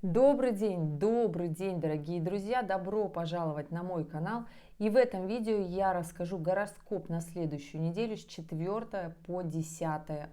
Добрый день, дорогие друзья! Добро пожаловать на мой канал. И в этом видео я расскажу гороскоп на следующую неделю с 4 по 10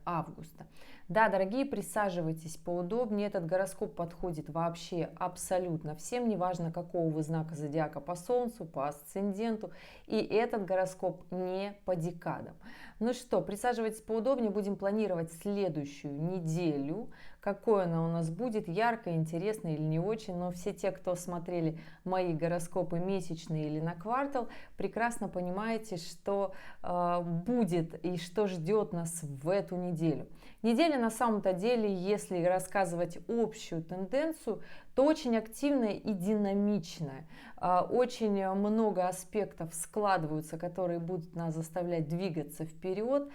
августа. Да, дорогие, присаживайтесь поудобнее. Этот гороскоп подходит вообще абсолютно всем, неважно какого вы знака зодиака по Солнцу, по асценденту. И этот гороскоп не по декадам. Ну что, присаживайтесь поудобнее, будем планировать следующую неделю. Какой она у нас будет, яркая, интересная или не очень, но все те, кто смотрели мои гороскопы месячные или на квартал, прекрасно понимаете, что будет и что ждет нас в эту неделю. Неделя на самом-то деле, если рассказывать общую тенденцию, то очень активная и динамичная. Очень много аспектов складываются, которые будут нас заставлять двигаться вперед.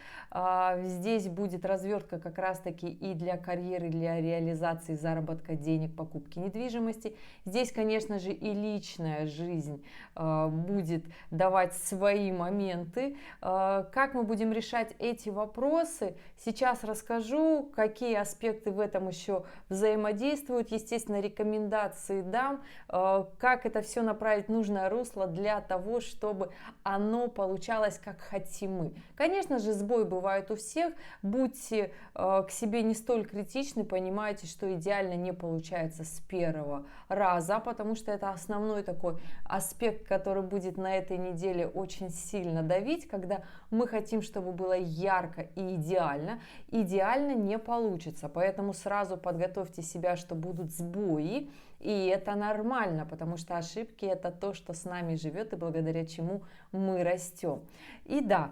Здесь будет развертка как раз-таки и для карьеры, для реализации заработка денег, покупки недвижимости. Здесь, конечно же, и личная жизнь будет давать свои моменты. Как мы будем решать эти вопросы, сейчас расскажу, какие аспекты в этом еще взаимодействуют. Естественно, рекомендации дам, как это все направить в нужное русло для того, чтобы оно получалось как хотим мы. Конечно же, сбой бывает у всех. Будьте к себе не столь критичны, понимаете, что идеально не получается с первого раза, потому что это основной такой аспект, который будет на этой неделе очень сильно давить, когда мы хотим, чтобы было ярко и идеально. Идеально не получится, поэтому сразу подготовьте себя, что будут сбои, и это нормально, потому что ошибки — это то, что с нами живет и благодаря чему мы растем. И да,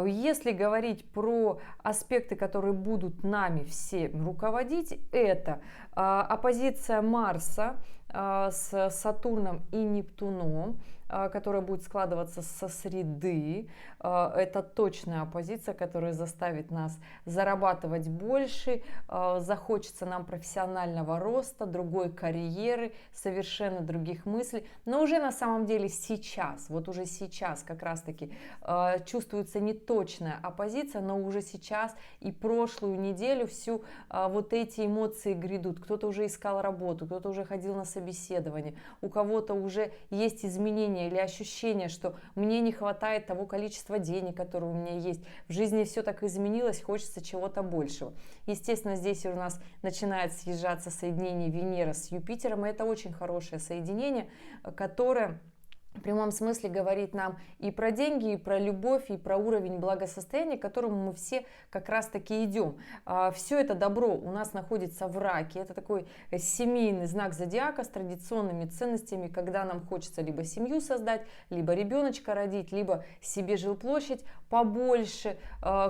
если говорить про аспекты, которые будут нами все руководить, это оппозиция Марса с Сатурном и Нептуном, которая будет складываться со среды. Это точная оппозиция, которая заставит нас зарабатывать больше, захочется нам профессионального роста, другой карьеры, совершенно других мыслей. Но уже на самом деле сейчас, вот уже сейчас как раз-таки чувствуется неточная оппозиция, но уже сейчас и прошлую неделю всю вот эти эмоции грядут. Кто-то уже искал работу, кто-то уже ходил на собеседование, у кого-то уже есть изменения или ощущение, что мне не хватает того количества денег, которые у меня есть. В жизни все так изменилось, хочется чего-то большего. Естественно, здесь у нас начинает съезжаться соединение Венеры с Юпитером, и это очень хорошее соединение, которое в прямом смысле говорит нам и про деньги, и про любовь, и про уровень благосостояния, к которому мы все как раз таки идем. Все это добро у нас находится в раке. Это такой семейный знак зодиака с традиционными ценностями, когда нам хочется либо семью создать, либо ребеночка родить, либо себе жилплощадь побольше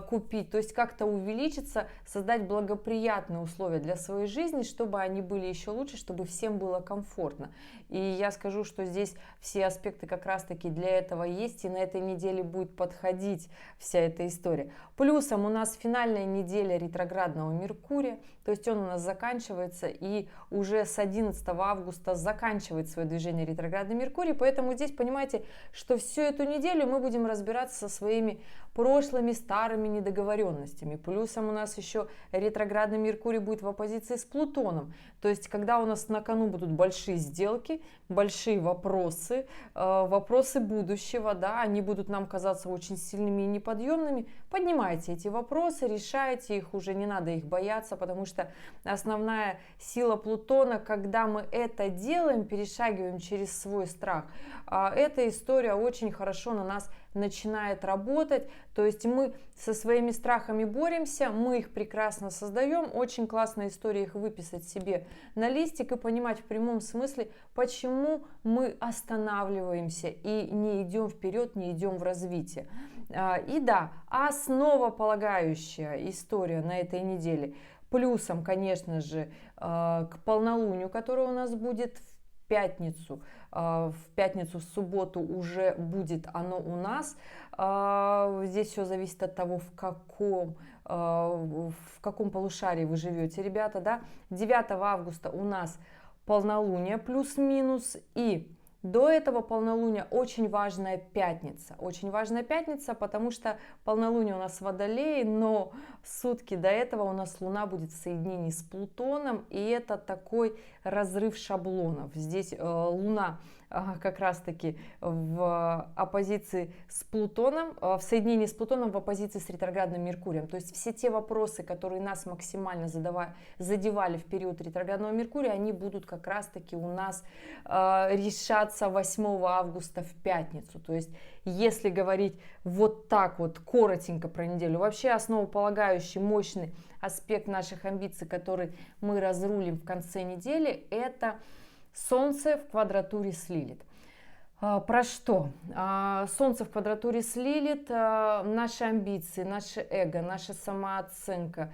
купить, то есть как-то увеличиться, создать благоприятные условия для своей жизни, чтобы они были еще лучше, чтобы всем было комфортно. И я скажу, что здесь все аспекты как раз-таки для этого есть, и на этой неделе будет подходить вся эта история. Плюсом у нас финальная неделя ретроградного Меркурия, то есть он у нас заканчивается, и уже с 11 августа заканчивает свое движение ретроградный Меркурий, поэтому здесь понимаете, что всю эту неделю мы будем разбираться со своими прошлыми старыми недоговоренностями. Плюсом у нас еще ретроградный Меркурий будет в оппозиции с Плутоном, то есть когда у нас на кону будут большие сделки, большие вопросы, вопросы будущего, да, они будут нам казаться очень сильными и неподъемными, поднимайте эти вопросы, решайте их, уже не надо их бояться, потому что основная сила Плутона, когда мы это делаем, перешагиваем через свой страх, эта история очень хорошо на нас начинает работать, то есть мы со своими страхами боремся, мы их прекрасно создаем, очень классная история их выписать себе на листик и понимать в прямом смысле, почему мы останавливаемся и не идем вперед, не идем в развитие. И да, основополагающая история на этой неделе, плюсом, конечно же, к полнолунию, которое у нас будет в пятницу, в субботу уже будет оно у нас. Здесь все зависит от того, в каком полушарии вы живете, ребята, да. 9 августа у нас полнолуние плюс-минус, и до этого полнолуния очень важная пятница, потому что полнолуние у нас в Водолее, но сутки до этого у нас Луна будет в соединении с Плутоном, и это такой разрыв шаблонов. Здесь Луна как раз-таки в оппозиции с Плутоном, в соединении с Плутоном в оппозиции с ретроградным Меркурием. То есть все те вопросы, которые нас максимально задевали в период ретроградного Меркурия, они будут как раз-таки у нас решаться 8 августа в пятницу. То есть если говорить вот так вот коротенько про неделю, вообще основополагающий мощный аспект наших амбиций, который мы разрулим в конце недели, это Солнце в квадратуре с Лилит. Про что? Солнце в квадратуре с Лилит, наши амбиции, наше эго, наша самооценка.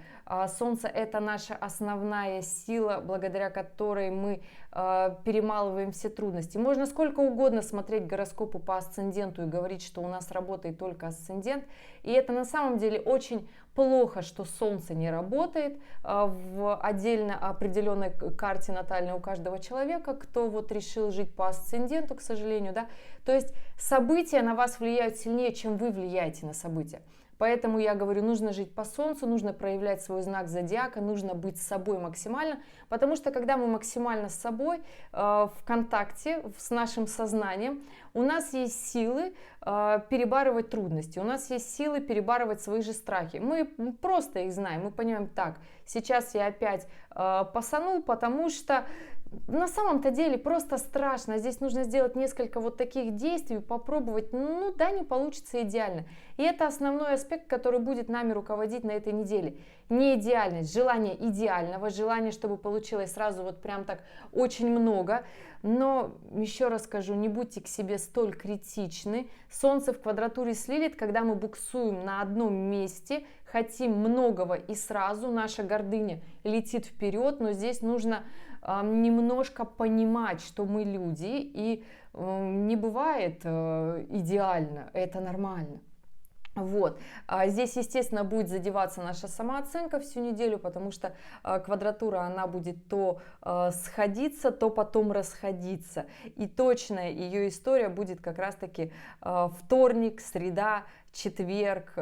Солнце — это наша основная сила, благодаря которой мы перемалываем все трудности. Можно сколько угодно смотреть гороскопы по асценденту и говорить, что у нас работает только асцендент. И это на самом деле очень плохо, что Солнце не работает в отдельно определенной карте натальной у каждого человека, кто вот решил жить по асценденту, к сожалению, да. То есть события на вас влияют сильнее, чем вы влияете на события. Поэтому я говорю, нужно жить по Солнцу, нужно проявлять свой знак зодиака, нужно быть с собой максимально, потому что когда мы максимально с собой в контакте с нашим сознанием, у нас есть силы перебарывать трудности, у нас есть силы перебарывать свои же страхи. Мы просто их знаем, мы понимаем, так, сейчас я опять пасанул, потому что на самом-то деле просто страшно. Здесь нужно сделать несколько вот таких действий, попробовать, ну да, не получится идеально. И это основной аспект, который будет нами руководить на этой неделе. Не идеальность, желание идеального, желание, чтобы получилось сразу вот прям так очень много. Но еще раз скажу, не будьте к себе столь критичны. Солнце в квадратуре с Лилит, когда мы буксуем на одном месте, хотим многого и сразу, наша гордыня летит вперед, но здесь нужно немножко понимать, что мы люди, и не бывает идеально, это нормально. Вот. Здесь, естественно, будет задеваться наша самооценка всю неделю, потому что квадратура, она будет то сходиться, то потом расходиться. И точная ее история будет как раз-таки вторник, среда, четверг,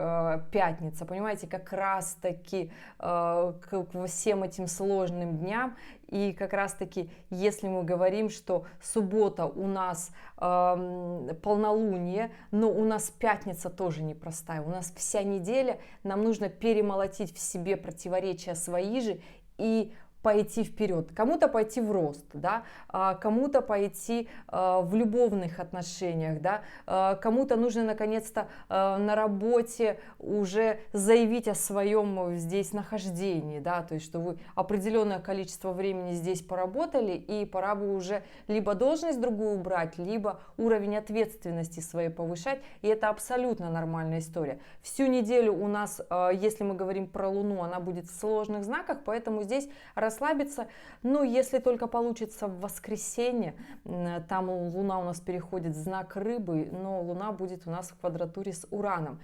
пятница. Понимаете, как раз-таки к всем этим сложным дням. И как раз-таки, если мы говорим, что суббота у нас полнолуние, но у нас пятница тоже непростая. У нас вся неделя, нам нужно перемолотить в себе противоречия свои же и пойти вперед, кому-то пойти в рост, да, кому-то пойти в любовных отношениях, да, кому-то нужно наконец-то на работе уже заявить о своем здесь нахождении, да, то есть что вы определенное количество времени здесь поработали, и пора бы уже либо должность другую брать, либо уровень ответственности своей повышать, и это абсолютно нормальная история. Всю неделю у нас, если мы говорим про Луну, она будет в сложных знаках, поэтому здесь расслабиться, ну, если только получится в воскресенье, там Луна у нас переходит в знак Рыбы, но Луна будет у нас в квадратуре с Ураном.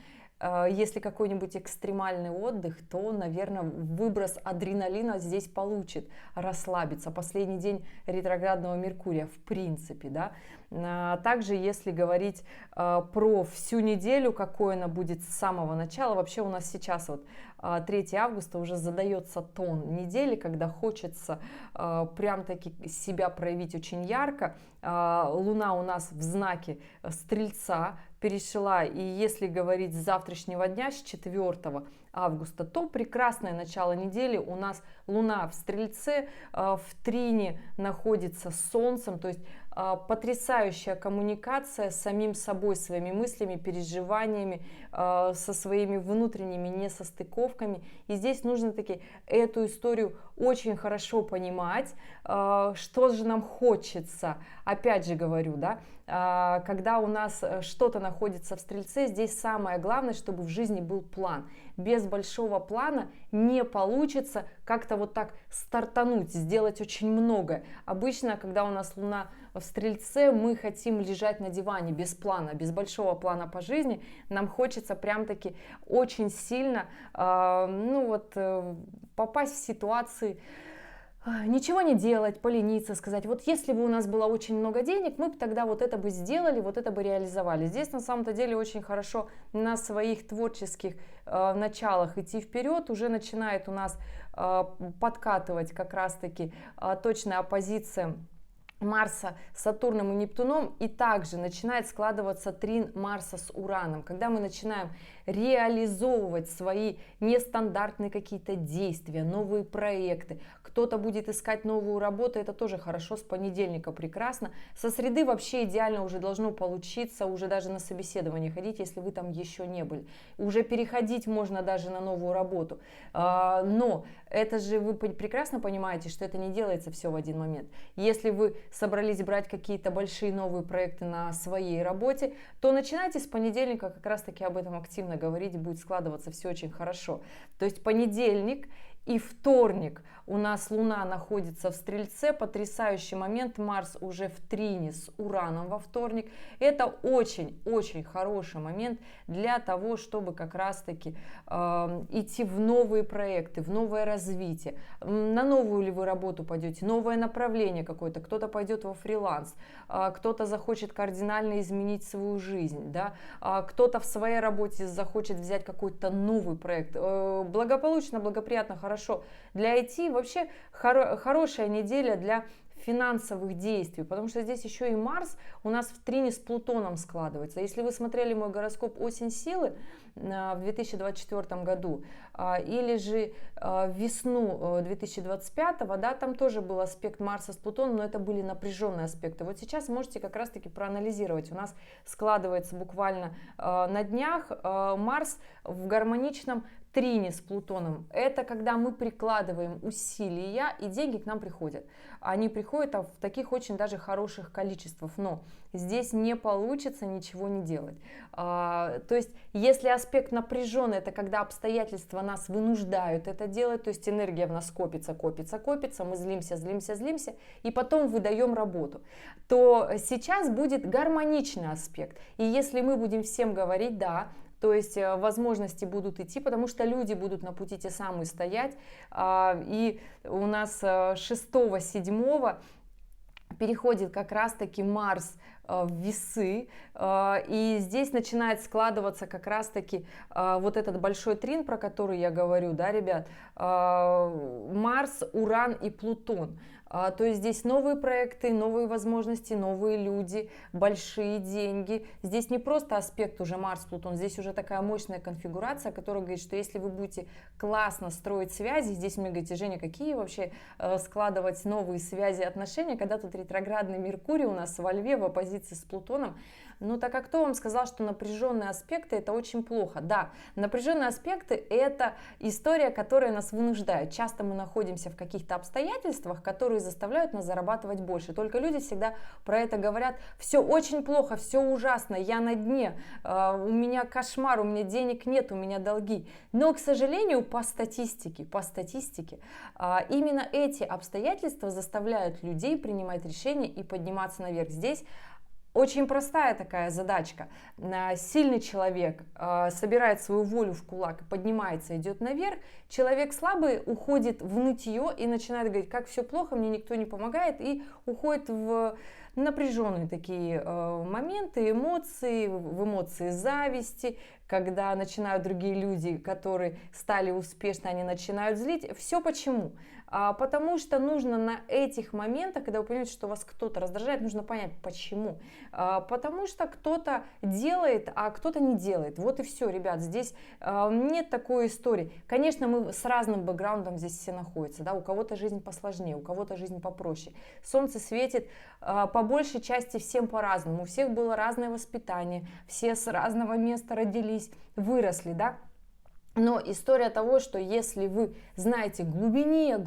Если какой-нибудь экстремальный отдых, то, наверное, выброс адреналина здесь получит, расслабиться. Последний день ретроградного Меркурия, в принципе, да. Также, если говорить про всю неделю, какой она будет с самого начала, вообще у нас сейчас вот 3 августа уже задается тон недели, когда хочется прям таки себя проявить очень ярко. Луна у нас в знаке Стрельца перешла, и если говорить с завтрашнего дня, с 4 августа, то прекрасное начало недели. У нас Луна в Стрельце, в трине находится с Солнцем, то есть потрясающая коммуникация с самим собой, своими мыслями, переживаниями, со своими внутренними несостыковками. И здесь нужно таки эту историю очень хорошо понимать, что же нам хочется. Опять же говорю, да, когда у нас что-то находится в Стрельце, здесь самое главное, чтобы в жизни был план. Без большого плана не получится как-то вот так стартануть, сделать очень многое. Обычно, когда у нас Луна в Стрельце, мы хотим лежать на диване без плана, без большого плана по жизни. Нам хочется прям-таки очень сильно попасть в ситуации ничего не делать, полениться, сказать, вот если бы у нас было очень много денег, мы бы тогда вот это бы сделали, вот это бы реализовали. Здесь на самом-то деле очень хорошо на своих творческих началах идти вперед, уже начинает у нас подкатывать как раз-таки точная оппозиция Марса с Сатурном и Нептуном, и также начинает складываться трин Марса с Ураном, когда мы начинаем реализовывать свои нестандартные какие-то действия, новые проекты, кто-то будет искать новую работу, это тоже хорошо, с понедельника прекрасно, со среды вообще идеально уже должно получиться, уже даже на собеседование ходить, если вы там еще не были, уже переходить можно даже на новую работу, но это же вы прекрасно понимаете, что это не делается все в один момент. Если вы собрались брать какие-то большие новые проекты на своей работе, то начинайте с понедельника как раз таки об этом активно говорить, будет складываться все очень хорошо. То есть понедельник и вторник у нас Луна находится в Стрельце, потрясающий момент, Марс уже в трине с Ураном во вторник. Это очень-очень хороший момент для того, чтобы как раз-таки идти в новые проекты, в новое развитие. На новую ли вы работу пойдете, новое направление какое-то, кто-то пойдет во фриланс, кто-то захочет кардинально изменить свою жизнь, да? Кто-то в своей работе захочет взять какой-то новый проект. Благополучно, благоприятно, хорошо для IT. Вообще хорошая неделя для финансовых действий, потому что здесь еще и Марс у нас в трине с Плутоном складывается. Если вы смотрели мой гороскоп «Осень силы» в 2024 году или же весну 2025, да, там тоже был аспект Марса с Плутоном, но это были напряженные аспекты. Вот сейчас можете как раз-таки проанализировать. У нас складывается буквально на днях Марс в гармоничном трине с Плутоном. Это когда мы прикладываем усилия, и деньги к нам приходят. Они приходят в таких очень даже хороших количествах, но здесь не получится ничего не делать. То есть, если аспект напряженный, это когда обстоятельства нас вынуждают это делать, то есть энергия в нас копится, копится, копится, мы злимся, злимся, злимся, и потом выдаем работу, то сейчас будет гармоничный аспект. И если мы будем всем говорить, да, то есть возможности будут идти, потому что люди будут на пути те самые стоять. И у нас 6-7 переходит как раз-таки Марс в Весы, и здесь начинает складываться как раз-таки вот этот большой трин, про который я говорю, да, ребят, Марс, Уран и Плутон. То есть здесь новые проекты, новые возможности, новые люди, большие деньги. Здесь не просто аспект уже Марс-Плутон, здесь уже такая мощная конфигурация, которая говорит, что если вы будете классно строить связи, здесь мне говорите, Женя, какие вообще складывать новые связи, отношения, когда тут ретроградный Меркурий у нас во Льве в оппозиции с Плутоном. Ну так а кто вам сказал, что напряженные аспекты это очень плохо? Да, напряженные аспекты это история, которая нас вынуждает. Часто мы находимся в каких-то обстоятельствах, которые заставляют нас зарабатывать больше. Только люди всегда про это говорят: все очень плохо, все ужасно, я на дне, у меня кошмар, у меня денег нет, у меня долги. Но, к сожалению, по статистике, именно эти обстоятельства заставляют людей принимать решения и подниматься наверх. Здесь очень простая такая задачка. Сильный человек собирает свою волю в кулак, поднимается, идет наверх. Человек слабый уходит в нытье и начинает говорить, как все плохо, мне никто не помогает, и уходит в напряженные такие моменты, эмоции, в эмоции зависти, когда начинают другие люди, которые стали успешны, они начинают злить. Все почему? Потому что нужно на этих моментах, когда вы понимаете, что вас кто-то раздражает, нужно понять, почему. Потому что кто-то делает, а кто-то не делает. Вот и все, ребят, здесь нет такой истории. Конечно, мы с разным бэкграундом здесь все находятся. Да? У кого-то жизнь посложнее, у кого-то жизнь попроще. Солнце светит по большей части всем по-разному. У всех было разное воспитание, все с разного места родились, выросли, да. Но история того, что если вы знаете глубине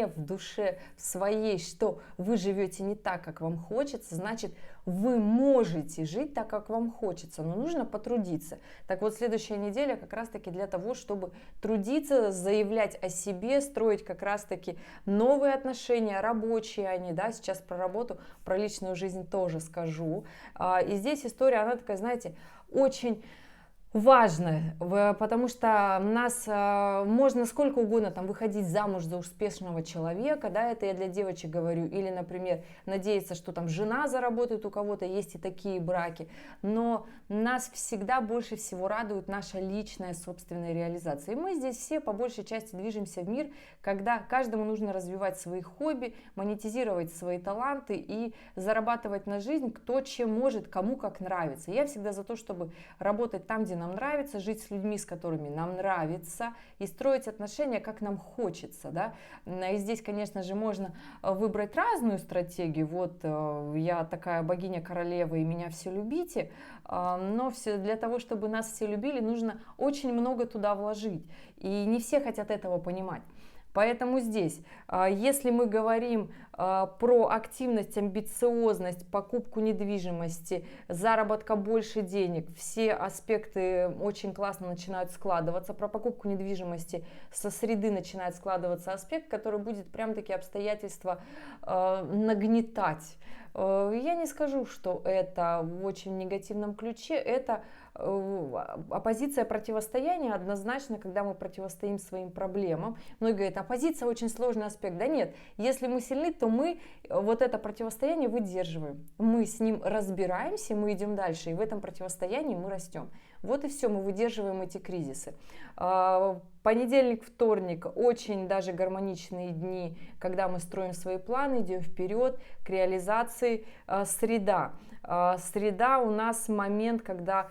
в душе своей, что вы живете не так, как вам хочется, значит, вы можете жить так, как вам хочется, но нужно потрудиться. Так вот, следующая неделя как раз-таки для того, чтобы трудиться, заявлять о себе, строить как раз-таки новые отношения, рабочие они, да, сейчас про работу, про личную жизнь тоже скажу. И здесь история, она такая, знаете, очень важно, потому что нас можно сколько угодно там выходить замуж за успешного человека, да, это я для девочек говорю, или, например, надеяться, что там жена заработает, у кого-то есть и такие браки, но нас всегда больше всего радует наша личная собственная реализация. И мы здесь все по большей части движемся в мир, когда каждому нужно развивать свои хобби, монетизировать свои таланты и зарабатывать на жизнь, кто чем может, кому как нравится. Я всегда за то, чтобы работать там, где нам нравится, жить с людьми, с которыми нам нравится, и строить отношения, как нам хочется, да. И здесь, конечно же, можно выбрать разную стратегию. Вот я такая богиня-королева, и меня все любите, но все для того, чтобы нас все любили, нужно очень много туда вложить, и не все хотят этого понимать. Поэтому здесь, если мы говорим про активность, амбициозность, покупку недвижимости, заработка больше денег, все аспекты очень классно начинают складываться. Про покупку недвижимости со среды начинает складываться аспект, который будет прям такие обстоятельства нагнетать. Я не скажу, что это в очень негативном ключе, это оппозиция, противостояние однозначно, когда мы противостоим своим проблемам. Многие говорят, оппозиция очень сложный аспект. Да нет, если мы сильны, то мы вот это противостояние выдерживаем. Мы с ним разбираемся, мы идем дальше, и в этом противостоянии мы растем. Вот и все, мы выдерживаем эти кризисы. Понедельник, вторник очень даже гармоничные дни, когда мы строим свои планы, идем вперед к реализации. Среда. Среда у нас момент, когда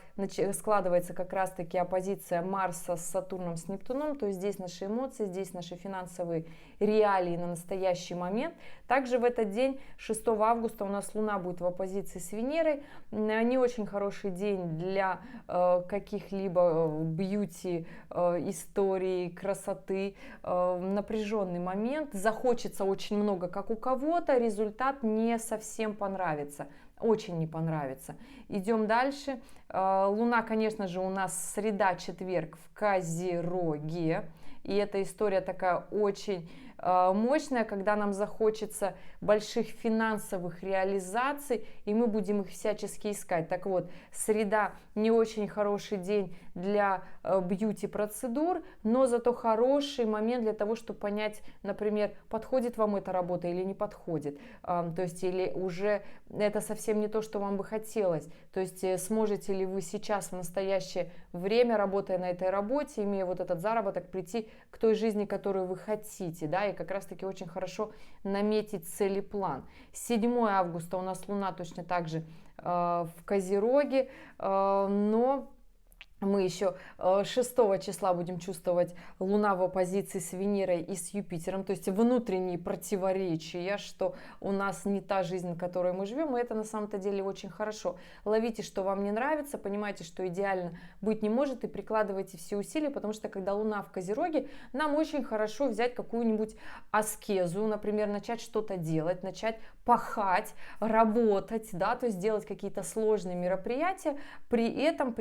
складывается как раз-таки оппозиция Марса с Сатурном, с Нептуном, то есть здесь наши эмоции, здесь наши финансовые реалии на настоящий момент. Также в этот день, 6 августа, у нас Луна будет в оппозиции с Венерой. Не очень хороший день для каких-либо бьюти, историй, красоты, напряженный момент. Захочется очень много, как у кого-то, результат не совсем понравится. Очень не понравится. Идем дальше. Луна, конечно же, у нас среда, четверг в Козероге. И эта история такая очень мощная, когда нам захочется больших финансовых реализаций, и мы будем их всячески искать. Так вот, среда не очень хороший день для бьюти-процедур, но зато хороший момент для того, чтобы понять, например, подходит вам эта работа или не подходит. То есть, или уже это совсем не то, что вам бы хотелось. То есть, сможете ли вы сейчас в настоящее время, работая на этой работе, имея вот этот заработок, прийти к той жизни, которую вы хотите, да, и как раз-таки очень хорошо наметить цель и план. 7 августа у нас Луна точно так же в Козероге, но мы еще 6 числа будем чувствовать Луна в оппозиции с Венерой и с Юпитером, то есть внутренние противоречия, что у нас не та жизнь, в которой мы живем, и это на самом-то деле очень хорошо. Ловите, что вам не нравится, понимаете, что идеально быть не может, и прикладывайте все усилия, потому что когда Луна в Козероге, нам очень хорошо взять какую-нибудь аскезу, например, начать что-то делать, начать пахать, работать, да, то есть делать какие-то сложные мероприятия, при этом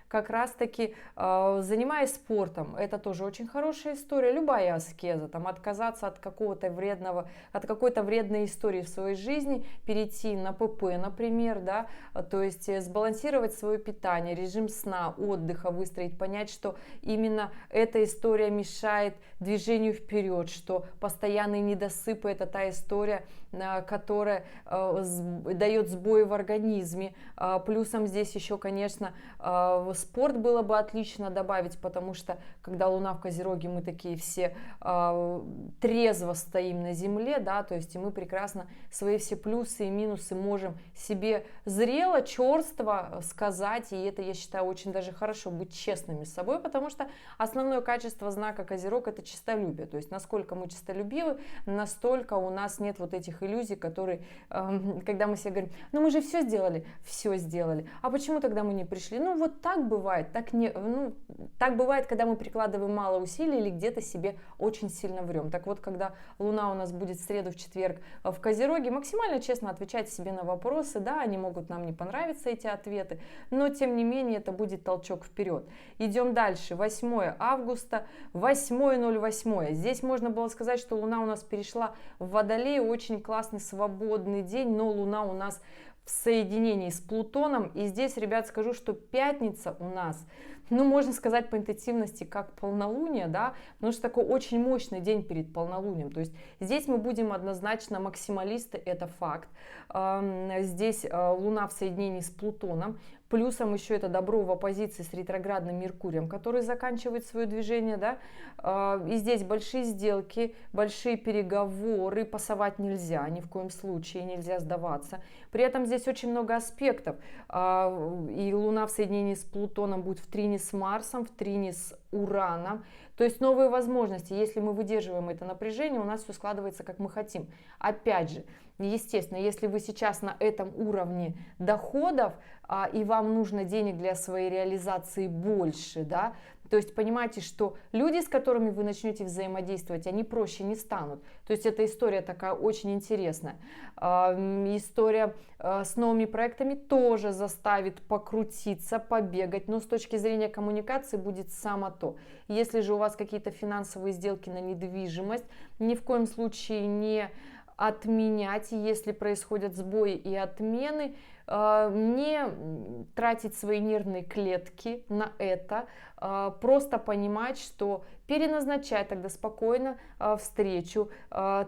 как раз-таки занимаясь спортом, это тоже очень хорошая история, любая аскеза, там отказаться от какого-то вредного, от какой-то вредной истории в своей жизни, перейти на ПП, например, да, то есть сбалансировать свое питание, режим сна, отдыха выстроить, понять, что именно эта история мешает движению вперед, что постоянные недосыпы — это та история, которая дает сбои в организме. Плюсом здесь еще, конечно, спорт было бы отлично добавить, потому что когда Луна в Козероге, мы такие все трезво стоим на земле, да, то есть и мы прекрасно свои все плюсы и минусы можем себе зрело, черство сказать, и это, я считаю, очень даже хорошо быть честными с собой, потому что основное качество знака Козерог — это честолюбие, то есть насколько мы честолюбивы, настолько у нас нет вот этих иллюзий, которые, когда мы себе говорим, ну мы же все сделали, а почему тогда мы не пришли? Ну вот так бывает, так бывает, когда мы прикладываем мало усилий или где-то себе очень сильно врем. Так вот, когда Луна у нас будет в среду, в четверг в Козероге, максимально честно отвечать себе на вопросы, да, они могут нам не понравиться, эти ответы, но тем не менее это будет толчок вперед. Идем дальше, 8 августа, 8:08. Здесь можно было сказать, что Луна у нас перешла в Водолей, очень классный свободный день, но Луна у нас в в соединении с Плутоном. И здесь, ребят, скажу, что пятница у нас, ну, можно сказать по интенсивности, как полнолуние, да, потому что такой очень мощный день перед полнолунием. То есть здесь мы будем однозначно максималисты, это факт. Здесь Луна в соединении с Плутоном. Плюсом еще это добро в оппозиции с ретроградным Меркурием, который заканчивает свое движение, да. И здесь большие сделки, большие переговоры, пасовать нельзя, ни в коем случае нельзя сдаваться. При этом здесь очень много аспектов. И Луна в соединении с Плутоном будет в трине с Марсом, в трине с Ураном. То есть новые возможности. Если мы выдерживаем это напряжение, у нас все складывается как мы хотим. Опять же, естественно, если вы сейчас на этом уровне доходов, и вам нужно денег для своей реализации больше, да, то есть понимаете, что люди, с которыми вы начнете взаимодействовать, они проще не станут. То есть эта история такая очень интересная. История с новыми проектами тоже заставит покрутиться, побегать, но с точки зрения коммуникации будет само то. Если же у вас какие-то финансовые сделки на недвижимость, ни в коем случае не отменять, если происходят сбои и отмены, не тратить свои нервные клетки на это, просто понимать, что переназначать тогда спокойно встречу,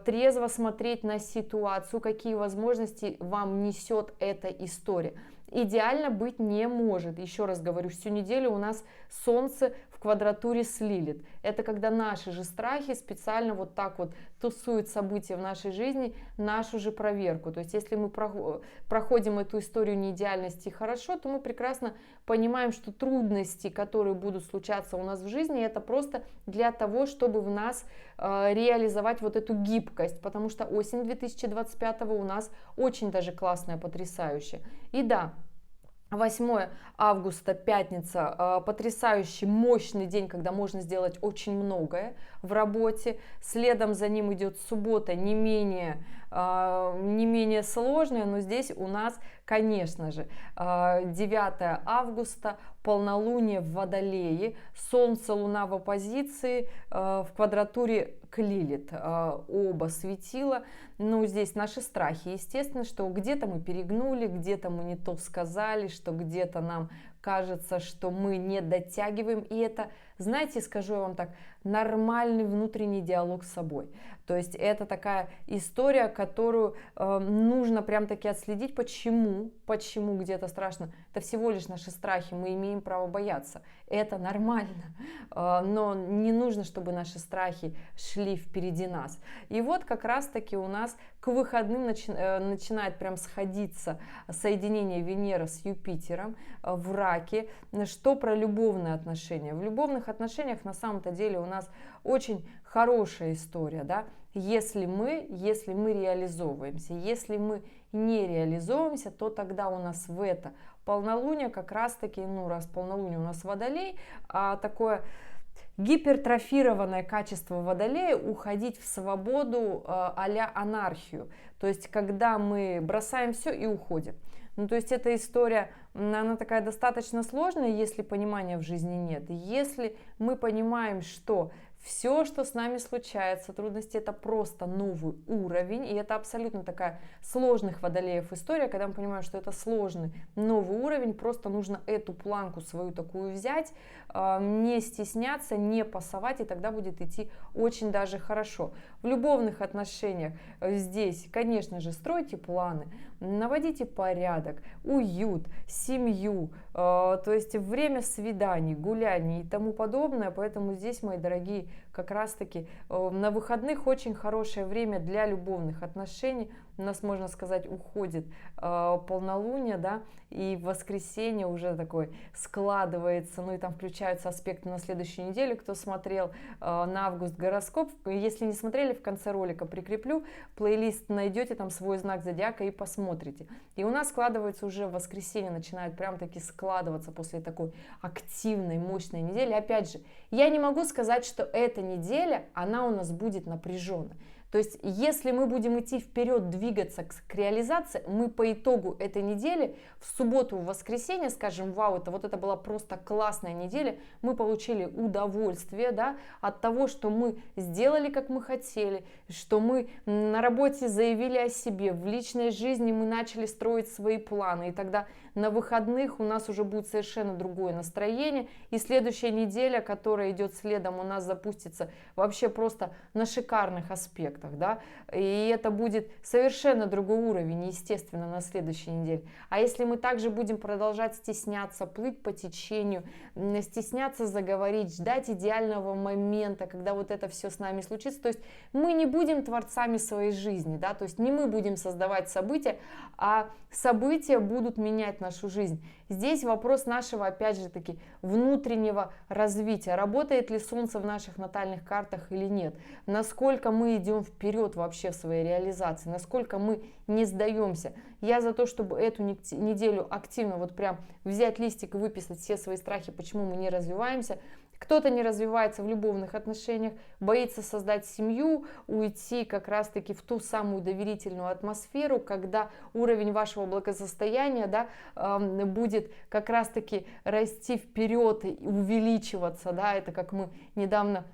трезво смотреть на ситуацию, какие возможности вам несет эта история. Идеально быть не может. Еще раз говорю, всю неделю у нас Солнце в квадратуре с Лилит. Это когда наши же страхи специально вот так вот тусуют события в нашей жизни, нашу же проверку. То есть если мы проходим эту историю неидеальности хорошо, то мы прекрасно понимаем, что трудности, которые будут случаться у нас в жизни, это просто для того, чтобы в нас реализовать вот эту гибкость. Потому что осень 2025 у нас очень даже классная, потрясающая. И да, 8 августа, пятница, потрясающий, мощный день, когда можно сделать очень многое в работе. Следом за ним идет суббота, не менее сложная, но здесь у нас, конечно же, 9 августа, полнолуние в Водолее, Солнце, Луна в оппозиции, в квадратуре к Лилит, оба светила. Ну, здесь наши страхи, естественно, что где-то мы перегнули, где-то мы не то сказали, что где-то нам кажется, что мы не дотягиваем. И это, знаете, скажу я вам так, нормальный внутренний диалог с собой. То есть это такая история, которую нужно прям таки отследить, почему где-то страшно. Это всего лишь наши страхи, мы имеем право бояться. Это нормально, но не нужно, чтобы наши страхи шли впереди нас. И вот как раз-таки у нас к выходным начинает прям сходиться соединение Венеры с Юпитером в Раке. Что про любовные отношения? В любовных отношениях на самом-то деле у нас очень хорошая история, да? Если мы реализовываемся, если мы не реализовываемся, то тогда у нас в это полнолуние как раз-таки, ну раз полнолуние у нас Водолей, такое гипертрофированное качество Водолея уходить в свободу а-ля анархию. То есть когда мы бросаем все и уходим. Ну, то есть эта история, она такая достаточно сложная, если понимания в жизни нет. Если мы понимаем, что все, что с нами случается, трудности, это просто новый уровень, и это абсолютно такая сложных водолеев история, когда мы понимаем, что это сложный новый уровень, просто нужно эту планку свою такую взять, не стесняться, не пасовать, и тогда будет идти очень даже хорошо. В любовных отношениях здесь, конечно же, стройте планы, наводите порядок, уют, семью, то есть время свиданий, гуляний и тому подобное, поэтому здесь, мои дорогие, как раз-таки на выходных очень хорошее время для любовных отношений. У нас, можно сказать, уходит полнолуние, да, и в воскресенье уже такой складывается, ну и там включаются аспекты на следующую неделю. Кто смотрел на август гороскоп, если не смотрели, в конце ролика прикреплю, плейлист найдете, там свой знак зодиака и посмотрите. И у нас складывается уже в воскресенье, начинает прям таки складываться после такой активной, мощной недели. Опять же, я не могу сказать, что эта неделя, она у нас будет напряженной. То есть, если мы будем идти вперед, двигаться к реализации, мы по итогу этой недели в субботу, в воскресенье скажем: вау, это была просто классная неделя, мы получили удовольствие, да, от того, что мы сделали, как мы хотели, что мы на работе заявили о себе, в личной жизни мы начали строить свои планы, и тогда на выходных у нас уже будет совершенно другое настроение, и следующая неделя, которая идет следом, у нас запустится вообще просто на шикарных аспектах, да, и это будет совершенно другой уровень, естественно, на следующей неделе. А если мы также будем продолжать стесняться, плыть по течению, стесняться заговорить, ждать идеального момента, когда вот это все с нами случится, то есть мы не будем творцами своей жизни, да, то есть не мы будем создавать события, а события будут менять нашу жизнь. Здесь вопрос нашего, опять же таки, внутреннего развития. Работает ли Солнце в наших натальных картах или нет? Насколько мы идем вперед вообще в своей реализации? Насколько мы не сдаемся? Я за то, чтобы эту неделю активно вот прям взять листик и выписать все свои страхи, почему мы не развиваемся. Кто-то не развивается в любовных отношениях, боится создать семью, уйти как раз-таки в ту самую доверительную атмосферу, когда уровень вашего благосостояния, да, будет как раз-таки расти вперед и увеличиваться. Да, это как мы недавно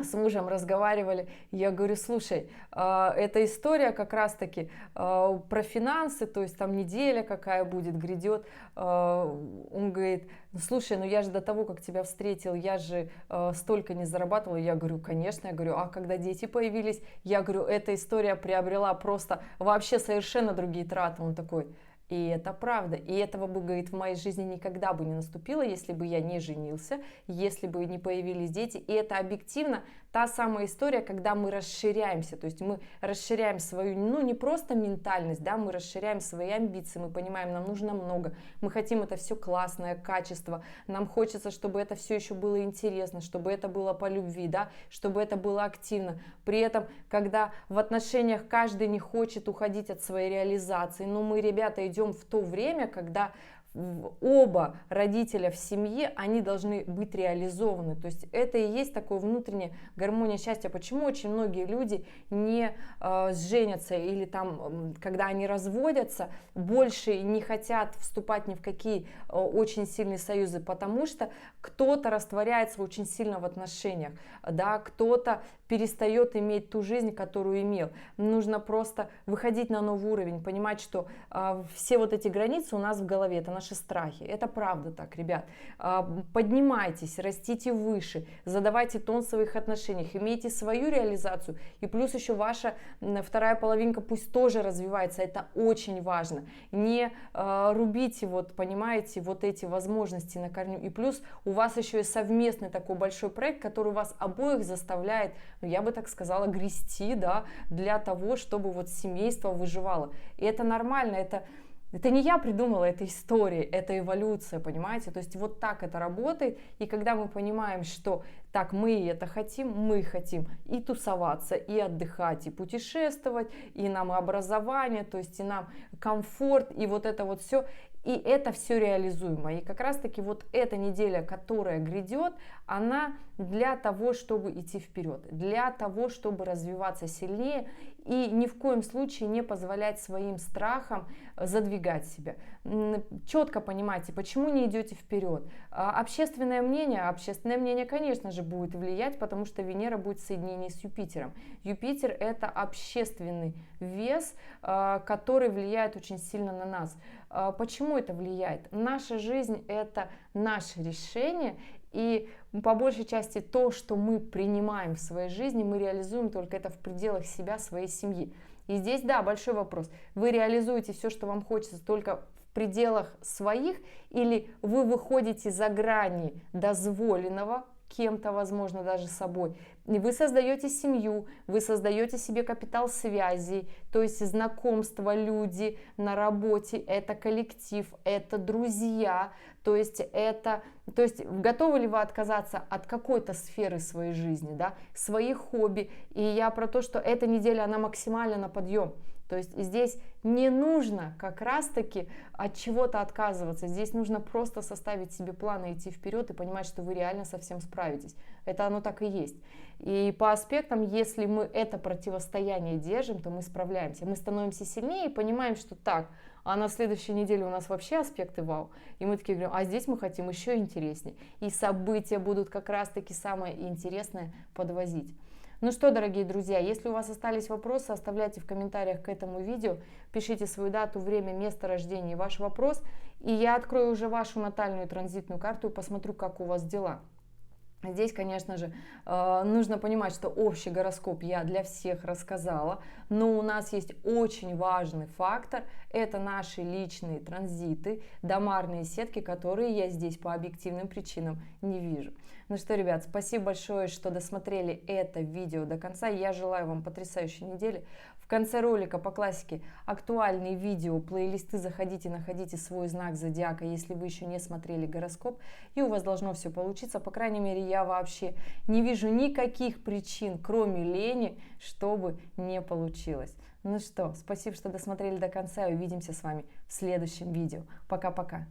с мужем разговаривали, я говорю: слушай, эта история как раз-таки про финансы, то есть там неделя какая будет, грядет. Он говорит: слушай, ну я же до того, как тебя встретил, я же столько не зарабатывала. Я говорю: конечно. Я говорю: а когда дети появились? Я говорю: эта история приобрела просто вообще совершенно другие траты. Он такой: и это правда. И этого бы, говорит, в моей жизни никогда бы не наступило, если бы я не женился, если бы не появились дети. И это объективно та самая история, когда мы расширяемся. То есть мы расширяем свою, ну не просто ментальность, да, мы расширяем свои амбиции, мы понимаем, нам нужно много, мы хотим это все классное, качество, нам хочется, чтобы это все еще было интересно, чтобы это было по любви, да, чтобы это было активно. При этом, когда в отношениях каждый не хочет уходить от своей реализации, но мы, ребята, идем в то время, когда оба родителя в семье, они должны быть реализованы. То есть это и есть такое внутреннее гармония счастья. Почему очень многие люди не женятся или там, когда они разводятся, больше не хотят вступать ни в какие очень сильные союзы? Потому что кто-то растворяется очень сильно в отношениях, да, кто-то перестает иметь ту жизнь, которую имел. Нужно просто выходить на новый уровень, понимать, что все вот эти границы у нас в голове, это наши страхи. Это правда так, ребят. Поднимайтесь, растите выше, задавайте тон в своих отношениях, имейте свою реализацию, и плюс еще ваша вторая половинка пусть тоже развивается. Это очень важно. Не рубите, вот, понимаете, вот эти возможности на корню. И плюс у вас еще и совместный такой большой проект, который вас обоих заставляет, ну, я бы так сказала, грести, да, для того, чтобы вот семейство выживало. И это нормально, это не я придумала, это история, это эволюция, понимаете? То есть вот так это работает, и когда мы понимаем, что так, мы это хотим, мы хотим и тусоваться, и отдыхать, и путешествовать, и нам и образование, то есть и нам комфорт, и вот это вот все, и это все реализуемо. И как раз таки вот эта неделя, которая грядет, она для того, чтобы идти вперед, для того, чтобы развиваться сильнее и ни в коем случае не позволять своим страхам задвигать себя. Четко понимайте, почему не идете вперед. Общественное мнение, конечно же, будет влиять, потому что Венера будет в соединении с Юпитером. Юпитер — это общественный вес, который влияет очень сильно на нас. Почему это влияет? Наша жизнь — это наше решение, и по большей части то, что мы принимаем в своей жизни, мы реализуем только это в пределах себя, своей семьи. И здесь, да, большой вопрос. Вы реализуете все, что вам хочется, только в пределах своих, или вы выходите за грани дозволенного кем-то, возможно, даже собой, и вы создаете семью, вы создаете себе капитал связей, то есть знакомства, люди на работе, это коллектив, это друзья, то есть готовы ли вы отказаться от какой-то сферы своей жизни, да, своих хобби. И я про то, что эта неделя, она максимально на подъем. То есть здесь не нужно как раз-таки от чего-то отказываться. Здесь нужно просто составить себе план и идти вперед и понимать, что вы реально со всем справитесь. Это оно так и есть. И по аспектам, если мы это противостояние держим, то мы справляемся. Мы становимся сильнее и понимаем, что так, а на следующей неделе у нас вообще аспекты вау. И мы такие говорим, а здесь мы хотим еще интереснее. И события будут как раз-таки самое интересное подвозить. Ну что, дорогие друзья, если у вас остались вопросы, оставляйте в комментариях к этому видео, пишите свою дату, время, место рождения и ваш вопрос, и я открою уже вашу натальную транзитную карту и посмотрю, как у вас дела. Здесь, конечно же, нужно понимать, что общий гороскоп я для всех рассказала, но у нас есть очень важный фактор, это наши личные транзиты, домарные сетки, которые я здесь по объективным причинам не вижу. Ну что, ребят, спасибо большое, что досмотрели это видео до конца, я желаю вам потрясающей недели. В конце ролика по классике актуальные видео, плейлисты, заходите, находите свой знак зодиака, если вы еще не смотрели гороскоп, и у вас должно все получиться. По крайней мере, я вообще не вижу никаких причин, кроме лени, чтобы не получилось. Ну что, спасибо, что досмотрели до конца, и увидимся с вами в следующем видео. Пока-пока.